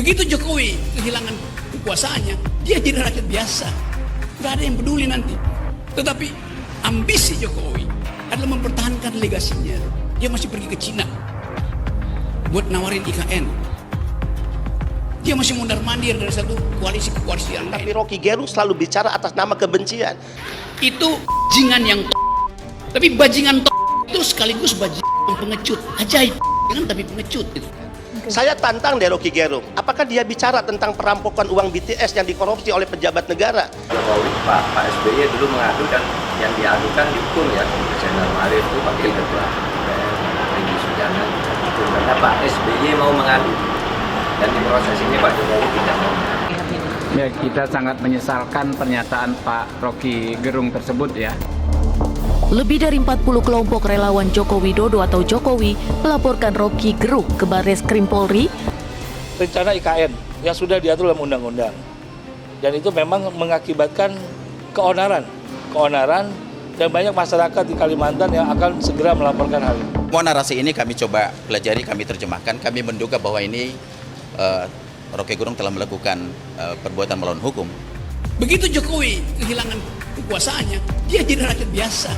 Begitu Jokowi kehilangan kekuasaannya, dia jadi rakyat biasa. Gak ada yang peduli nanti. Tetapi ambisi Jokowi adalah mempertahankan legasinya. Dia masih pergi ke Cina buat nawarin IKN. Dia masih mundar-mandir dari satu koalisi ke koalisi yang lain. Tapi Rocky Gerung selalu bicara atas nama kebencian. Itu bajingan yang tapi bajingan itu sekaligus bajingan pengecut. Ajaib, kan tapi pengecut itu. Saya tantang deh Rocky Gerung. Apakah dia bicara tentang perampokan uang BTS yang dikorupsi oleh pejabat negara? Jokowi, Pak SBY dulu mengadukan, yang diadukan dihukum ya, Komisioner Marif itu Wakil Ketua Regi Sujana. Karena Pak SBY mau mengadu, dan di proses ini Pak Jokowi tidak mau. Ya, kita sangat menyesalkan pernyataan Pak Rocky Gerung tersebut ya. Lebih dari 40 kelompok relawan Joko Widodo atau Jokowi melaporkan Rocky Gerung ke Barreskrim Polri. Rencana IKN yang sudah diatur dalam undang-undang. Dan itu memang mengakibatkan keonaran dan banyak masyarakat di Kalimantan yang akan segera melaporkan hal ini. Semua narasi ini kami coba pelajari, kami terjemahkan. Kami menduga bahwa ini Rocky Gerung telah melakukan perbuatan melawan hukum. Begitu Jokowi kehilangan kekuasaannya, dia jadi rakyat biasa.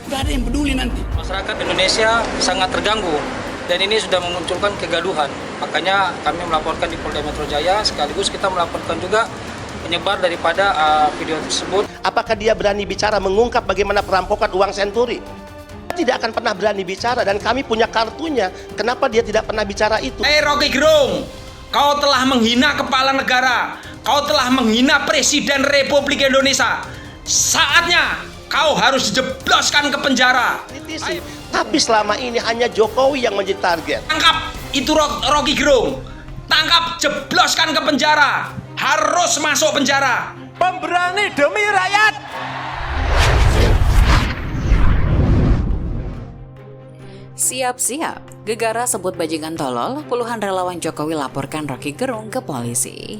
Gak ada yang peduli nanti. Masyarakat Indonesia sangat terganggu dan ini sudah memunculkan kegaduhan. Makanya kami melaporkan di Polda Metro Jaya, sekaligus kita melaporkan juga penyebar daripada video tersebut. Apakah dia berani bicara mengungkap bagaimana perampokan uang Senturi? Tidak akan pernah berani bicara dan kami punya kartunya. Kenapa dia tidak pernah bicara itu? Hei Rocky Gerung, kau telah menghina kepala negara, kau telah menghina Presiden Republik Indonesia. Saatnya kau harus dijebloskan ke penjara. Tapi selama ini hanya Jokowi yang menjadi target. Tangkap itu Rocky Gerung, tangkap, jebloskan ke penjara, harus masuk penjara. Pemberani demi rakyat. Siap-siap, Gegara sebut bajingan tolol, puluhan relawan Jokowi laporkan Rocky Gerung ke polisi.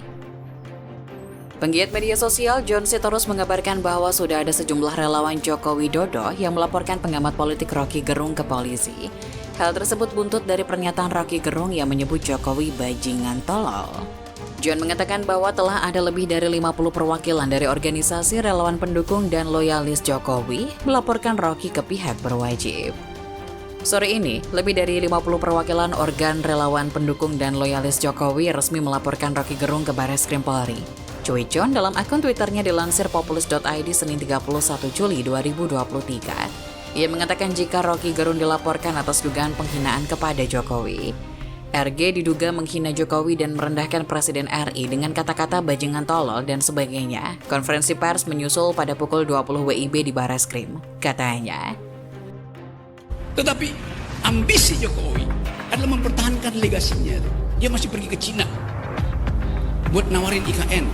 Penggiat media sosial John Sitorus mengabarkan bahwa sudah ada sejumlah relawan Joko Widodo yang melaporkan pengamat politik Rocky Gerung ke polisi. Hal tersebut buntut dari pernyataan Rocky Gerung yang menyebut Jokowi bajingan tolol. John mengatakan bahwa telah ada lebih dari 50 perwakilan dari organisasi relawan pendukung dan loyalis Jokowi melaporkan Rocky ke pihak berwajib. Sore ini, lebih dari 50 perwakilan organ relawan pendukung dan loyalis Jokowi resmi melaporkan Rocky Gerung ke Barreskrim Polri. Cuit John dalam akun Twitternya dilansir populus.id Senin 31 Juli 2023. Ia mengatakan jika Rocky Gerung dilaporkan atas dugaan penghinaan kepada Jokowi. RG diduga menghina Jokowi dan merendahkan Presiden RI dengan kata-kata bajingan tolol dan sebagainya. Konferensi pers menyusul pada pukul 20 WIB di Barreskrim, katanya. Tetapi ambisi Jokowi adalah mempertahankan legasinya. Dia masih pergi ke Cina buat nawarin IKN.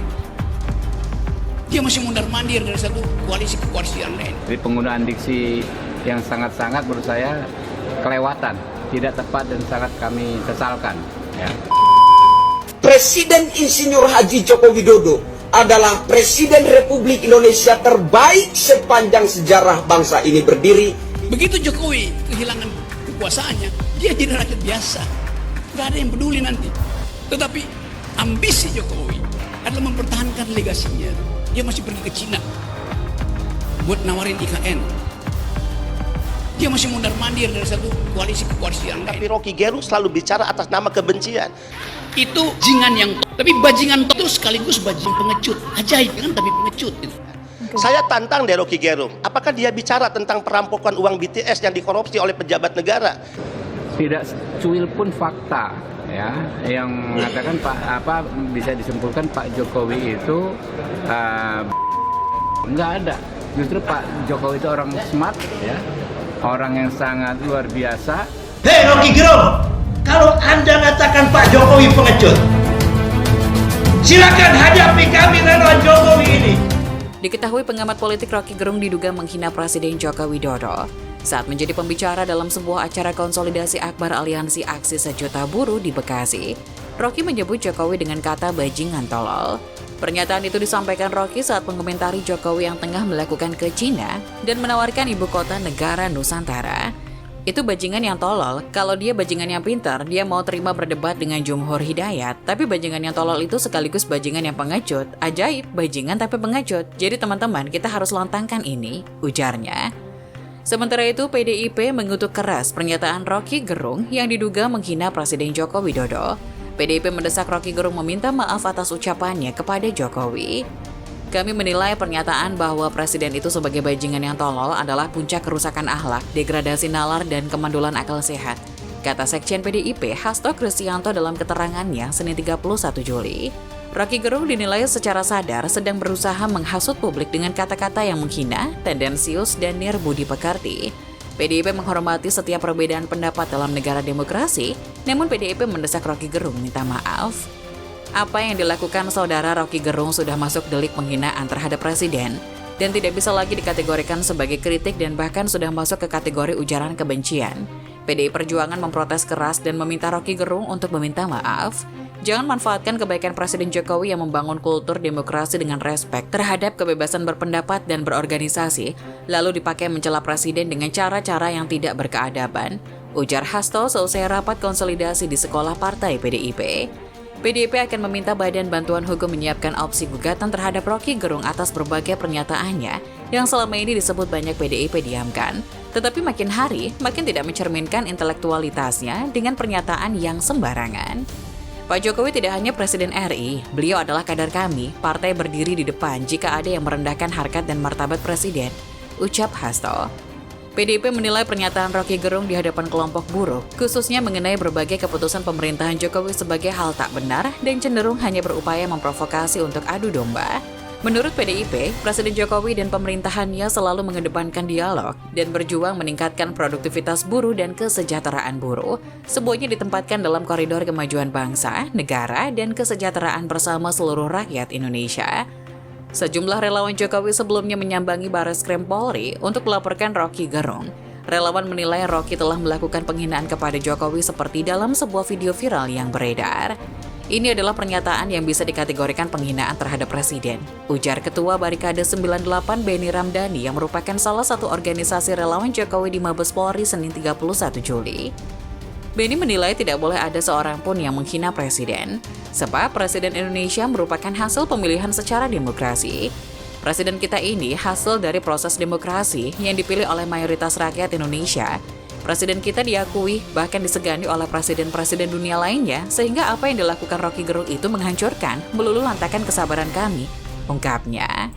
Dia masih mundar-mandir dari satu koalisi ke koalisi yang lain. Jadi penggunaan diksi yang sangat-sangat menurut saya kelewatan, tidak tepat dan sangat kami sesalkan. Ya. Presiden Insinyur Haji Joko Widodo adalah Presiden Republik Indonesia terbaik sepanjang sejarah bangsa ini berdiri. Begitu Jokowi kehilangan kekuasaannya, dia jadi rakyat biasa. Gak ada yang peduli nanti. Tetapi ambisi Jokowi adalah mempertahankan legasinya. Dia masih pergi ke Cina buat nawarin IKN. Dia masih mundar-mandir dari satu koalisi ke koalisi yang lain. Tapi Rocky Gerung selalu bicara atas nama kebencian. Itu bajingan yang tapi bajingan itu sekaligus bajingan pengecut. Ajaib, kan tapi pengecut itu. Saya tantang deh Rocky Gerung. Apakah dia bicara tentang perampokan uang BTS yang dikorupsi oleh pejabat negara? Tidak secuil pun fakta ya yang mengatakan bisa disimpulkan Pak Jokowi itu nggak ada. Justru Pak Jokowi itu orang smart ya, orang yang sangat luar biasa. Hei Rocky Gerung, kalau Anda katakan Pak Jokowi pengecut, silakan hadapi kami relawan Jokowi ini. Diketahui pengamat politik Rocky Gerung diduga menghina Presiden Joko Widodo saat menjadi pembicara dalam sebuah acara konsolidasi akbar Aliansi Aksi Sejuta Buruh di Bekasi. Rocky menyebut Jokowi dengan kata bajingan tolol. Pernyataan itu disampaikan Rocky saat mengomentari Jokowi yang tengah melakukan ke Cina dan menawarkan ibu kota negara Nusantara. Itu bajingan yang tolol. Kalau dia bajingan yang pintar, dia mau terima berdebat dengan Jumhur Hidayat. Tapi bajingan yang tolol itu sekaligus bajingan yang pengecut. Ajaib, bajingan tapi pengecut. Jadi teman-teman, kita harus lontangkan ini, ujarnya. Sementara itu, PDIP mengutuk keras pernyataan Rocky Gerung yang diduga menghina Presiden Joko Widodo. PDIP mendesak Rocky Gerung meminta maaf atas ucapannya kepada Jokowi. Kami menilai pernyataan bahwa presiden itu sebagai bajingan yang tolol adalah puncak kerusakan akhlak, degradasi nalar, dan kemandulan akal sehat, kata Sekjen PDIP Hasto Kristianto dalam keterangannya Senin 31 Juli. Rocky Gerung dinilai secara sadar sedang berusaha menghasut publik dengan kata-kata yang menghina, tendensius, dan nirbudi pekerti. PDIP menghormati setiap perbedaan pendapat dalam negara demokrasi, namun PDIP mendesak Rocky Gerung minta maaf. Apa yang dilakukan saudara Rocky Gerung sudah masuk delik penghinaan terhadap presiden dan tidak bisa lagi dikategorikan sebagai kritik dan bahkan sudah masuk ke kategori ujaran kebencian. PDI Perjuangan memprotes keras dan meminta Rocky Gerung untuk meminta maaf. Jangan manfaatkan kebaikan Presiden Jokowi yang membangun kultur demokrasi dengan respek terhadap kebebasan berpendapat dan berorganisasi, lalu dipakai mencela presiden dengan cara-cara yang tidak berkeadaban, ujar Hasto seusai rapat konsolidasi di sekolah partai PDIP. PDIP akan meminta Badan Bantuan Hukum menyiapkan opsi gugatan terhadap Rocky Gerung atas berbagai pernyataannya yang selama ini disebut banyak PDIP diamkan, tetapi makin hari makin tidak mencerminkan intelektualitasnya dengan pernyataan yang sembarangan. Pak Jokowi tidak hanya Presiden RI, beliau adalah kader kami, partai berdiri di depan jika ada yang merendahkan harkat dan martabat Presiden, ucap Hasto. PDIP menilai pernyataan Rocky Gerung di hadapan kelompok buruh, khususnya mengenai berbagai keputusan pemerintahan Jokowi sebagai hal tak benar dan cenderung hanya berupaya memprovokasi untuk adu domba. Menurut PDIP, Presiden Jokowi dan pemerintahannya selalu mengedepankan dialog dan berjuang meningkatkan produktivitas buruh dan kesejahteraan buruh. Semuanya ditempatkan dalam koridor kemajuan bangsa, negara, dan kesejahteraan bersama seluruh rakyat Indonesia. Sejumlah relawan Jokowi sebelumnya menyambangi Bareskrim Polri untuk melaporkan Rocky Gerung. Relawan menilai Rocky telah melakukan penghinaan kepada Jokowi seperti dalam sebuah video viral yang beredar. Ini adalah pernyataan yang bisa dikategorikan penghinaan terhadap Presiden, ujar Ketua Barikade 98 Benny Ramdhani yang merupakan salah satu organisasi relawan Jokowi di Mabes Polri Senin 31 Juli. Benny menilai tidak boleh ada seorang pun yang menghina Presiden, sebab Presiden Indonesia merupakan hasil pemilihan secara demokrasi. Presiden kita ini hasil dari proses demokrasi yang dipilih oleh mayoritas rakyat Indonesia. Presiden kita diakui bahkan disegani oleh presiden-presiden dunia lainnya, sehingga apa yang dilakukan Rocky Gerung itu menghancurkan, meluluh lantakan kesabaran kami, ungkapnya.